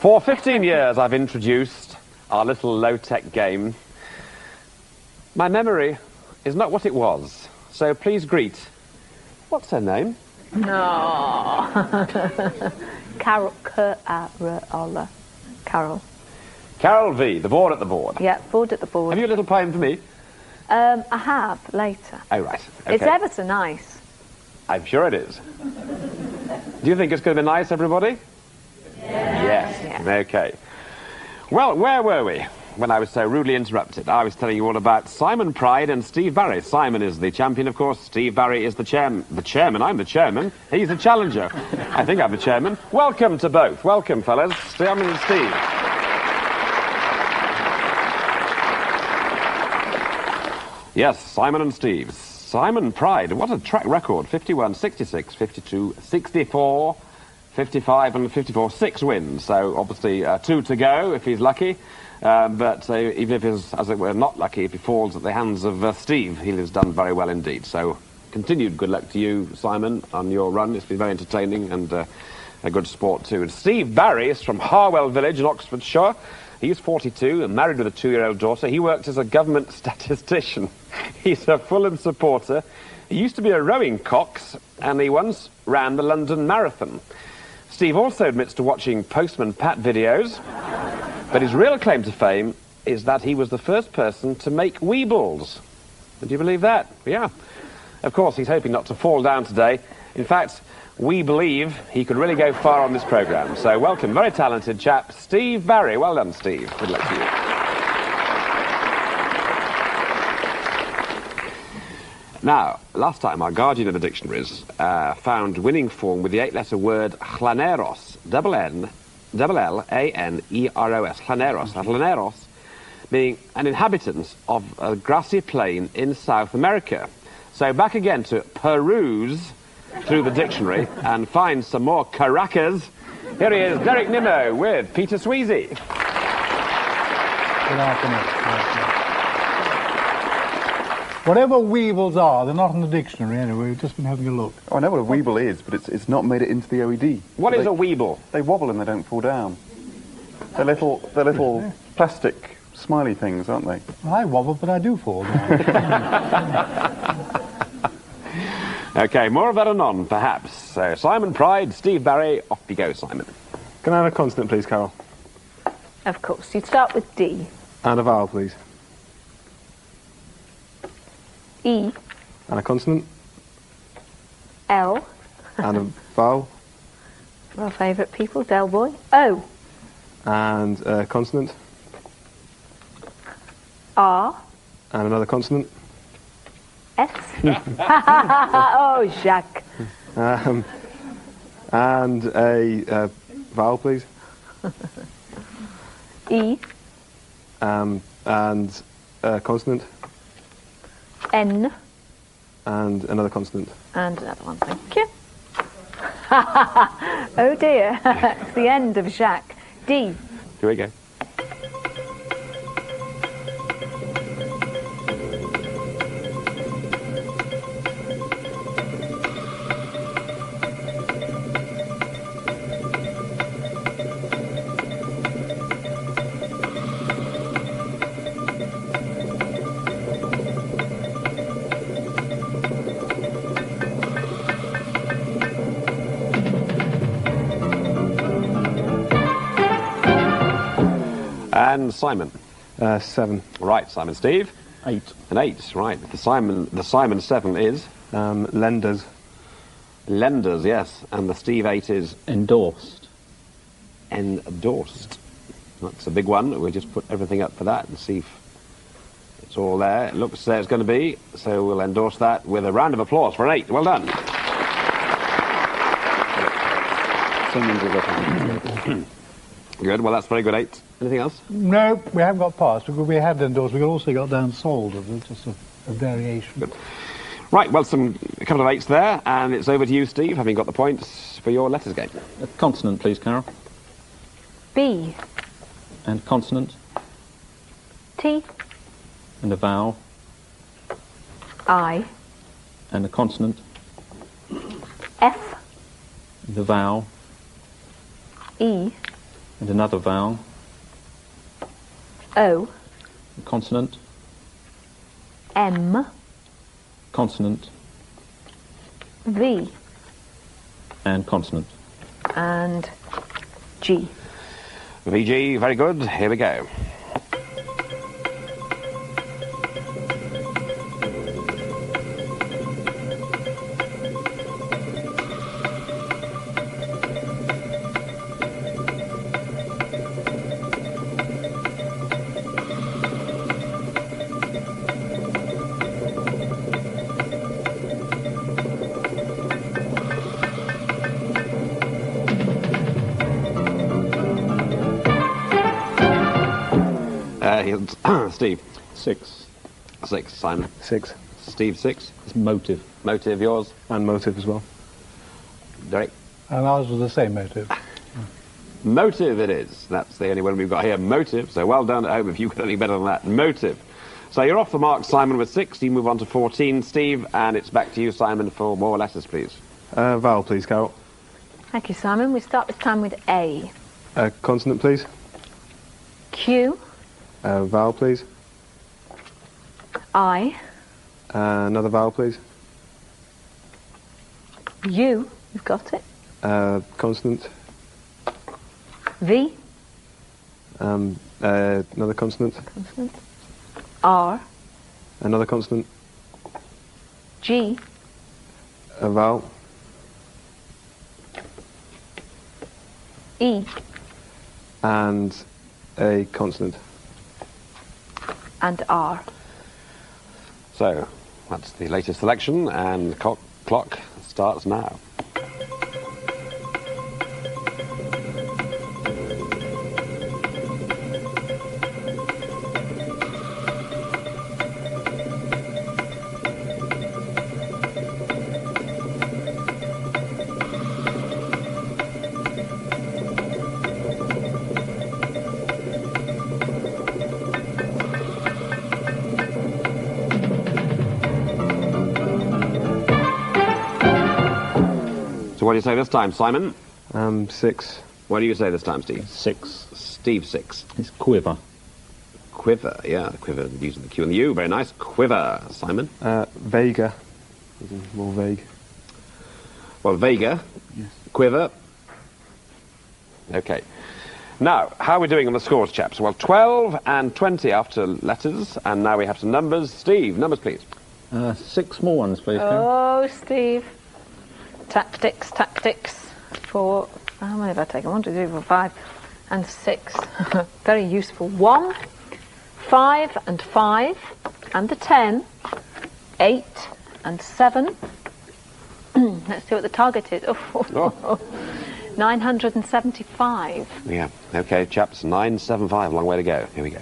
For 15 years, I've introduced our little low-tech game. My memory is not what it was, so please greet. What's her name? No. Carol. Carol. Carol V, the board at the board. Yeah, board at the board. Have you a little poem for me? I have, later. Oh, right. Okay. It's ever so nice. I'm sure it is. Do you think it's going to be nice, everybody? Yes. Yeah. Okay. Well, where were we when I was so rudely interrupted? I was telling you all about Simon Pride and Steve Barry. Simon is the champion, of course. Steve Barry is the chairman. The chairman? I'm the chairman. He's the challenger. I think I'm the chairman. Welcome to both. Welcome, fellas. Simon and Steve. Yes, Simon and Steve. Simon Pride, what a track record. 51, 66, 52, 64, 55 and 54. 6 wins, so obviously 2 to go if he's lucky. But even if he's, as it were, not lucky, if he falls at the hands of Steve, he has done very well indeed. So continued good luck to you, Simon, on your run. It's been very entertaining and a good sport too. And Steve Barry is from Harwell Village in Oxfordshire. He's 42 and married with a 2-year-old daughter. He worked as a government statistician. He's a Fulham supporter. He used to be a rowing cox, and he once ran the London Marathon. Steve also admits to watching Postman Pat videos, but his real claim to fame is that he was the first person to make Weebles. Would you believe that? Yeah. Of course, he's hoping not to fall down today. In fact, we believe he could really go far on this programme. So welcome, very talented chap, Steve Barry. Well done, Steve. Good luck to you. Now, last time our guardian of the dictionaries found winning form with the 8-letter word llaneros, L-L-A-N-E-R-O-S, llaneros. Llaneros being an inhabitant of a grassy plain in South America. So back again to peruse through the dictionary and find some more Caracas. Here he is, Derek Nimmo with Peter Sweezy. Good afternoon. Whatever weevils are, they're not in the dictionary anyway. We've just been having a look. Oh, I know what a weeble is, but it's not made it into the OED. What is a weeble? They wobble and they don't fall down. They're little plastic smiley things, aren't they? Well, I wobble, but I do fall down. OK, more of that anon, perhaps. So, Simon Pride, Steve Barry, off you go, Simon. Can I have a consonant, please, Carol? Of course. You'd start with D. And a vowel, please. E. And a consonant. L. And a vowel. Our favourite people, Del Boy. O. And a consonant. R. And another consonant. S. Oh, Jacques. And a vowel, please. E. And a consonant. N. And another consonant. And another one, thank you. Oh dear, it's the end of Jacques. D. Here we go. And Simon. 7. Right, Simon. Steve? 8. An 8, right. The Simon 7 is? Lenders. Lenders, yes. And the Steve 8 is? Endorsed. Endorsed. That's a big one. We'll just put everything up for that and see if it's all there. It looks it's going to be. So we'll endorse that with a round of applause for an 8. Well done. Good. Well, that's very good. 8. Anything else? No, we haven't got past. We have endorsed. We've also got down sold. Just a variation. Good. Right, well, a couple of 8s there, and it's over to you, Steve, having got the points for your letters game. A consonant, please, Carol. B. And consonant. T. And a vowel. I. And a consonant. F. The vowel. E. and another vowel, O, consonant, M, consonant, V, and consonant. and G. VG, very good. Here we go. Steve. 6 6. Simon. 6. Steve, 6. is motive. Motive, yours. And motive as well. Derek. And ours was the same motive. Motive it is. That's the only one we've got here. Motive. So well done at home if you got anything better than that. Motive. So you're off the mark, Simon, with 6. You move on to 14, Steve, and it's back to you, Simon, for more letters, please. Vowel, please, Carol. Thank you, Simon. We start this time with A. Consonant, please. Q, Vowel, please. I, Another vowel, please. U, you've got it. Consonant. V, Another consonant. consonant. R, Another consonant. G, A vowel. E, And a consonant. and R. So that's the latest selection, and the clock starts now. So what do you say this time, Simon? 6. What do you say this time, Steve? 6 Steve, 6. is quiver. Quiver, yeah, quiver, using the Q and the U. Very nice. Quiver, Simon. Vaguer. As in more vague. Well, Vega, quiver. Okay. Now, how are we doing on the scores, chaps? Well, 12 and 20 after letters, and now we have some numbers. Steve, numbers, please. 6 small ones, please, Karen. Oh, Steve. Tactics, tactics. 4, how many have I taken? 1, 2, 3, 4, 5, and 6. Very useful. 1, 5, and 5, and a 10, 8, and 7. Let's see what the target is. Oh. 975. Yeah. Okay, chaps, 975. Long way to go. Here we go.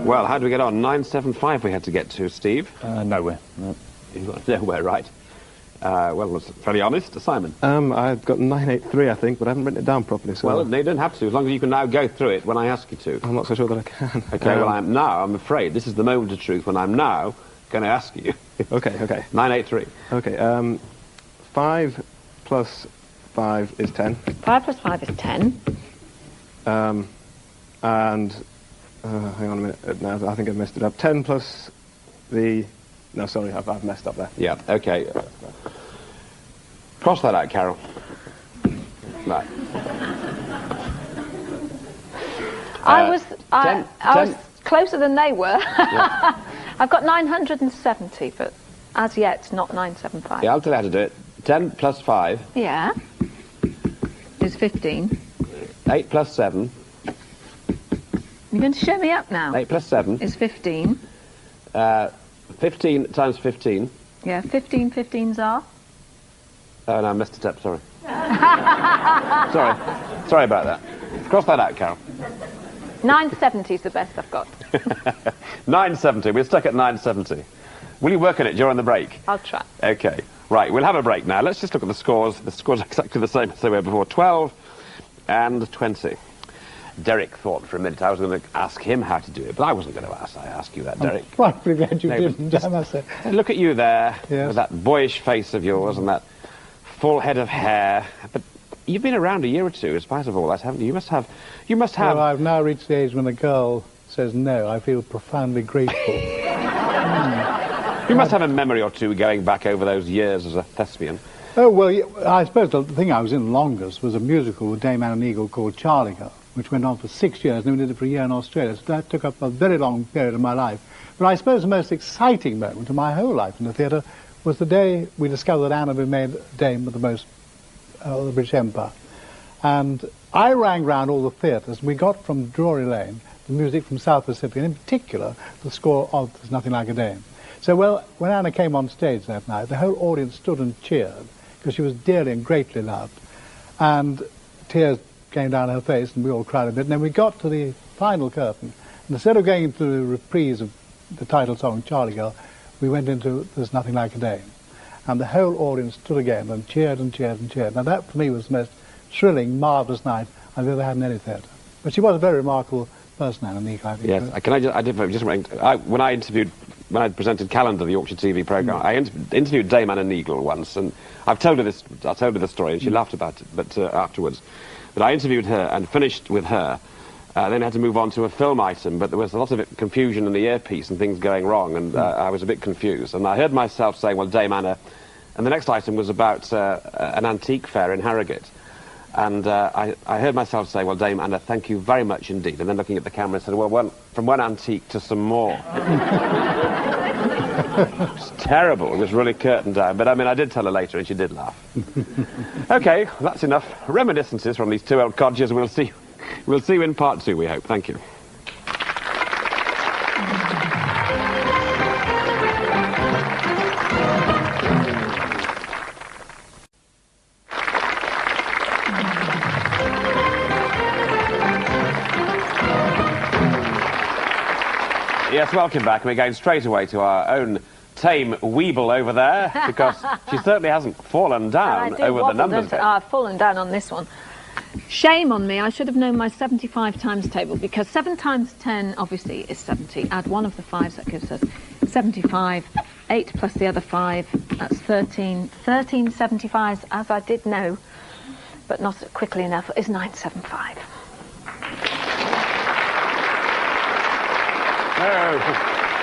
Well, how do we get on? 975 we had to get to, Steve. Nowhere. No. You got nowhere, right. Well, that's fairly honest. Simon. I've got 983, I think, but I haven't written it down properly, so... Well, no, you don't have to, as long as you can now go through it when I ask you to. I'm not so sure that I can. Okay, well, I'm afraid, this is the moment of truth when I'm now going to ask you. Okay. 983. Okay, 5 plus 5 is 10. 5 plus 5 is 10. And... hang on a minute. No, I think I've messed it up. 10 plus the... No, sorry, I've messed up there. Yeah, okay. Cross that out, Carol. Right. I was 10. closer than they were. Yeah. I've got 970, but as yet, not 975. Yeah, I'll tell you how to do it. 10 plus 5, Yeah. Is 15. 8 plus 7, You're going to show me up now. 8 plus 7, Is 15. 15 times 15. Yeah, 15 15s are. Oh, no, I messed it up, sorry. Sorry about that. Cross that out, Carol. 970 is the best I've got. 970. We're stuck at 970. Will you work on it during the break? I'll try. Okay. Right, we'll have a break now. Let's just look at the scores. The scores are exactly the same as they were before. 12 and 20. Derek thought for a minute I was going to ask him how to do it, but I wasn't going to ask you that, Derek. I'm quite glad you No, didn't, I must say. Look at you there, Yes. with that boyish face of yours and that full head of hair. But you've been around a year or two, in spite of all that, haven't you? You must have... Well, I've now reached the age when a girl says no, I feel profoundly grateful. You must have a memory or two going back over those years as a thespian. Oh, well, I suppose the thing I was in longest was a musical with Dame Anne and Eagle called Charlie Girl, which went on for 6 years, and then we did it for a year in Australia, so that took up a very long period of my life. But I suppose the most exciting moment of my whole life in the theatre was the day we discovered that Anne had been made Dame of the British Empire. And I rang round all the theatres, and we got from Drury Lane the music from South Pacific, and in particular the score of There's Nothing Like a Dame. So when Anna came on stage that night, the whole audience stood and cheered, because she was dearly and greatly loved. And tears came down her face, and we all cried a bit. And then we got to the final curtain, and instead of going into the reprise of the title song, Charlie Girl, we went into There's Nothing Like a Dame. And the whole audience stood again and cheered and cheered and cheered. Now that, for me, was the most thrilling, marvellous night I've ever had in any theatre. But she was a very remarkable person, Anne Eagle, I think. Yes, when I presented Calendar, the Yorkshire TV programme, I interviewed Dame Anne and Eagle once, and I told her the story, and she laughed about it, but afterwards. But I interviewed her and finished with her, then had to move on to a film item, but there was a lot of confusion in the earpiece and things going wrong, and I was a bit confused. And I heard myself saying, well, Dame Anna, and the next item was about an antique fair in Harrogate. And I heard myself say, well, Dame Anna, thank you very much indeed. And then looking at the camera, I said, well, from one antique to some more. It was terrible. It was really curtained down. But, I mean, I did tell her later, and she did laugh. OK, that's enough reminiscences from these two old codgers. We'll see you in part 2, we hope. Thank you. Yes, welcome back. We're going straight away to our own tame Weeble over there, because she certainly hasn't fallen down over the numbers bit. I've fallen down on this one. Shame on me, I should have known my 75 times table, because 7 times 10 obviously is 70. Add one of the 5s, that gives us 75. 8 plus the other 5, that's 13. 13 75s, as I did know, but not quickly enough, is 975.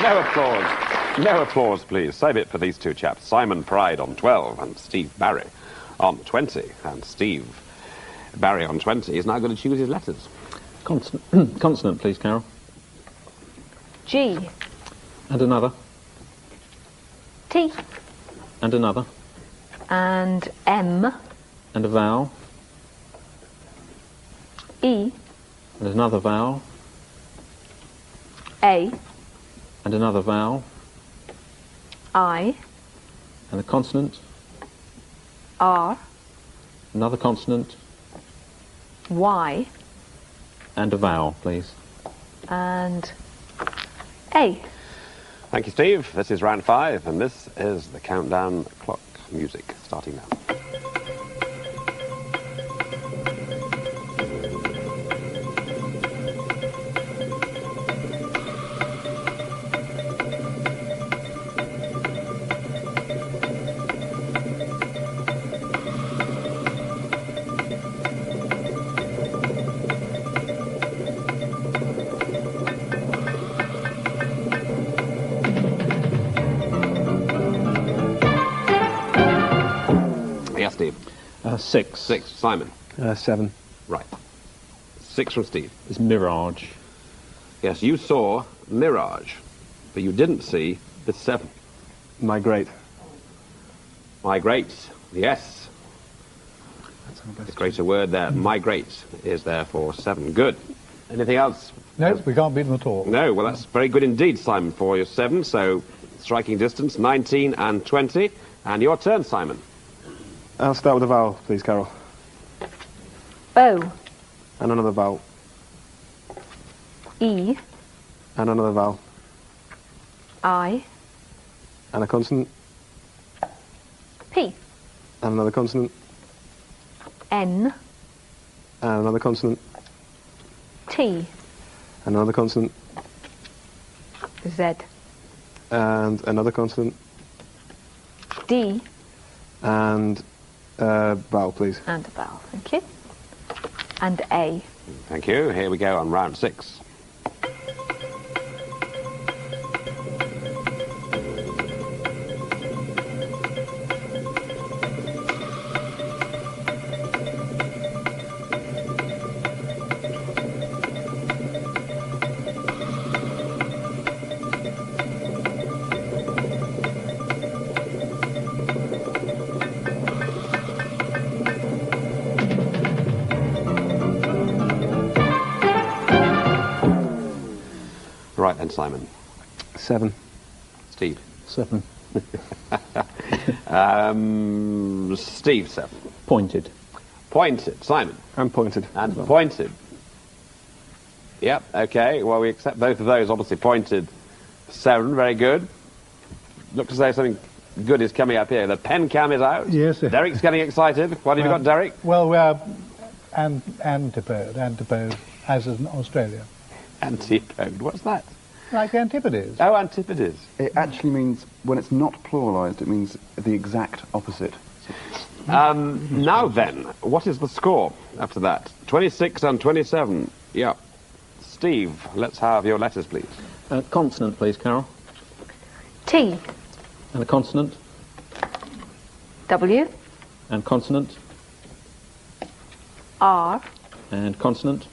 No applause. No applause, please. Save it for these two chaps. Simon Pride on 12 and Steve Barry on 20. And Steve Barry on 20 is now going to choose his letters. Consonant, consonant, please, Carol. G. And another. T. And another. And M. And a vowel. E. And another vowel. A. And another vowel. I. And a consonant. R. Another consonant. Y. And a vowel, please. And A. Thank you, Steve. This is round 5, and this is the countdown clock music starting now. Yes, Steve. 6. 6. Simon. 7. Right. 6 from Steve. It's Mirage. Yes, you saw Mirage, but you didn't see the 7. Migrate. Migrate. Yes. The greater word there. Migrate is there for 7. Good. Anything else? No, we can't beat them at all. No, well, that's very good indeed, Simon, for your 7. So, striking distance, 19 and 20. And your turn, Simon. I'll start with a vowel, please, Carol. Bow. And another vowel. E, And another vowel. I, And a consonant. P, And another consonant. N, And another consonant. T, And another consonant. Z, And another consonant. D, And vowel, please. and a vowel. Thank you. And A. Thank you. Here we go on round 6. Right then, Simon. 7. Steve. 7. Steve, 7. Pointed. Pointed. Simon. And pointed. And pointed. Yep, okay. Well, we accept both of those. Obviously, pointed 7. Very good. Looks as though something good is coming up here. The pen cam is out. Yes. Derek's getting excited. What have you got, Derek? Well, we are antipode, as in Australia. Antipode. What's that? Like the Antipodes. Oh, antipodes. It actually means, when it's not pluralised, it means the exact opposite. Now then, what is the score after that? 26 and 27. Yeah. Steve, let's have your letters, please. Consonant, please, Carol. T, And a consonant. W, And consonant. R, And consonant.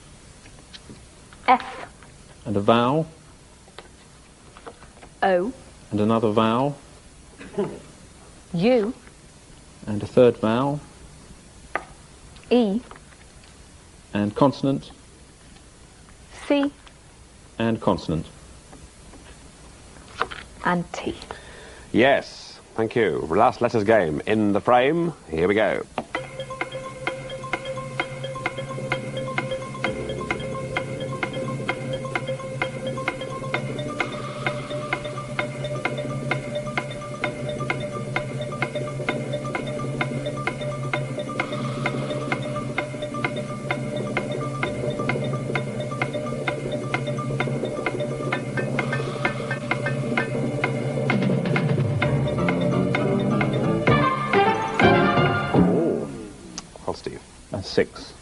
F, And a vowel. O, And another vowel. U, And a third vowel. E, And consonant. C, And consonant. and T. Yes, thank you. Last letters game in the frame. Here we go. Steve. 6.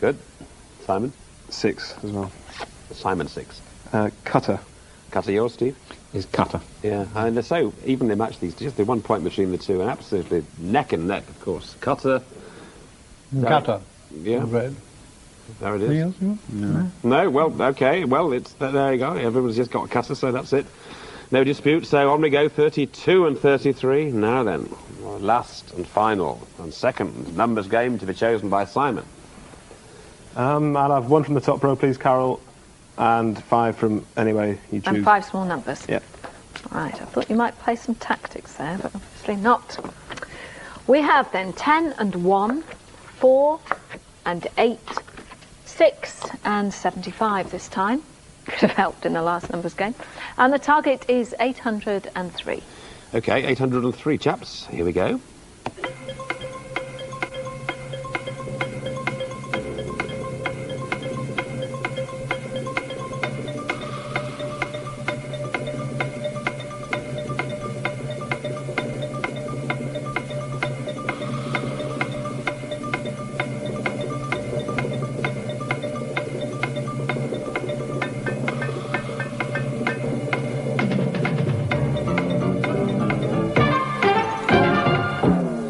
Good. Simon? 6 as well. Simon, 6. Cutter. Cutter, yours, Steve? Is cutter. Yeah, and they're so evenly matched, these, just the 1 point between the two, and absolutely neck and neck, of course. Cutter. Cutter. Yeah, Red. there it is. Anything else you want? No, well, okay, well, it's there you go. Everyone's just got a cutter, so that's it. No dispute. So on we go, 32 and 33. Now then, last and final and second numbers game to be chosen by Simon. I'll have 1 from the top row, please, Carol, and 5 from anyway you choose. And 5 small numbers. Yeah. Right, I thought you might play some tactics there, but obviously not. We have then 10 and 1, 4 and 8, 6 and 75 this time. Could have helped in the last numbers game. And the target is 803. Okay, 803, chaps. Here we go.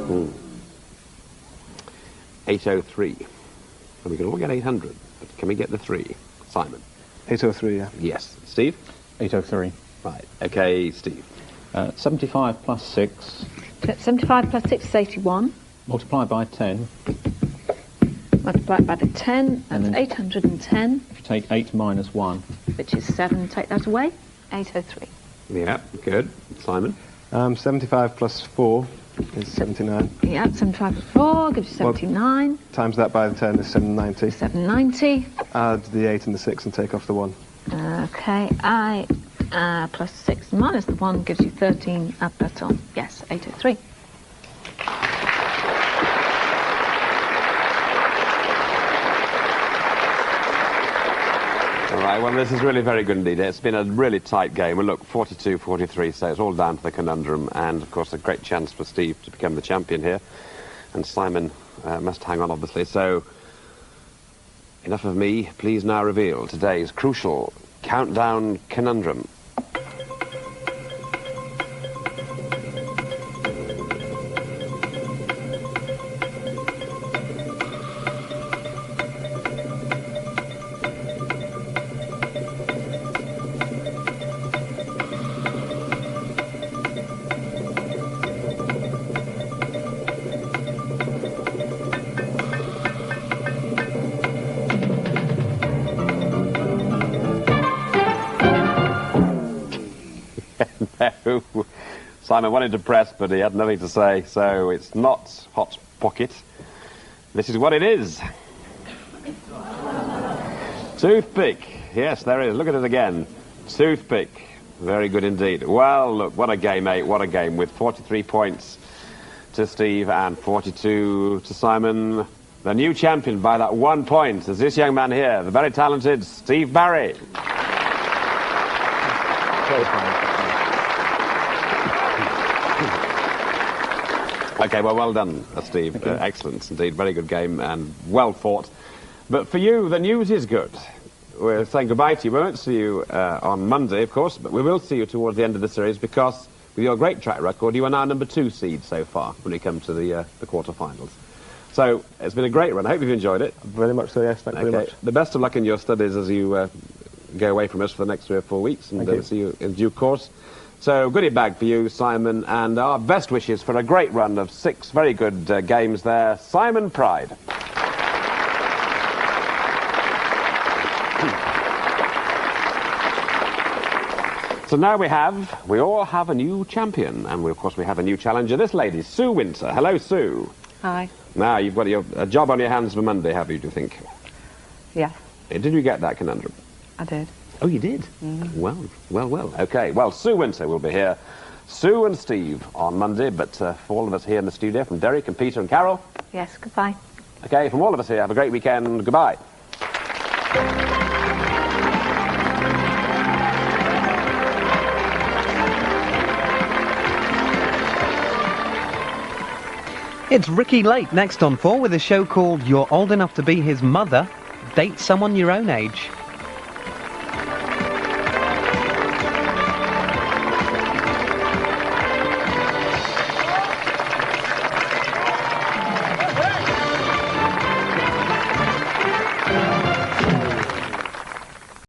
Hmm. 803. And we can all get 800, but can we get the 3? Simon? 803, yeah. Yes. Steve? 803. Right. Okay, Steve. 75 plus 6, 75 plus 6 is 81. multiplied by 10. Multiplied by the 10, And that's then- 810, If you take 8 minus 1, which is 7. Take that away. 803. Yeah, good. Simon? 75 plus 4 is 79. Yeah, 75 plus 4 gives you 79. Times that by the 10 is 790. 790. Add the 8 and the 6 and take off the 1. Okay, plus 6 minus the 1 gives you 13 up at all. Yes, 803. All right, well, this is really very good indeed. It's been a really tight game. Well, look, 42-43, so it's all down to the conundrum. And, of course, a great chance for Steve to become the champion here. And Simon must hang on, obviously. So, enough of me. Please now reveal today's crucial countdown conundrum. No. Simon wanted to press, but he had nothing to say, so it's not Hot Pocket. This is what it is. Toothpick. Yes, there is. Look at it again. Toothpick. Very good indeed. Well, look, what a game, mate. What a game, with 43 points to Steve and 42 to Simon. The new champion by that 1 point is this young man here, the very talented Steve Barry. Okay, well done, Steve. Excellent indeed. Very good game and well fought. But for you, the news is good. We're saying goodbye to you. We won't see you on Monday, of course, but we will see you towards the end of the series because with your great track record, you are now number 2 seed so far when you come to the quarterfinals. So it's been a great run. I hope you've enjoyed it. Very much so, yes. Thank you very much. The best of luck in your studies as you go away from us for the next 3 or 4 weeks, and we'll see you in due course. So, goodie bag for you, Simon, and our best wishes for a great run of 6 very good games there. Simon Pride. So now we all have a new champion, and of course we have a new challenger. This lady, Sue Winter. Hello, Sue. Hi. Now, you've got a job on your hands for Monday, have you, do you think? Yeah, Did you get that conundrum? I did. Oh, you did? Well. Okay, well, Sue Winter will be here. Sue and Steve on Monday, but for all of us here in the studio, from Derek and Peter and Carol. Yes, goodbye. Okay, from all of us here, have a great weekend. Goodbye. It's Ricky Lake next on 4 with a show called You're Old Enough to Be His Mother. Date someone your own age.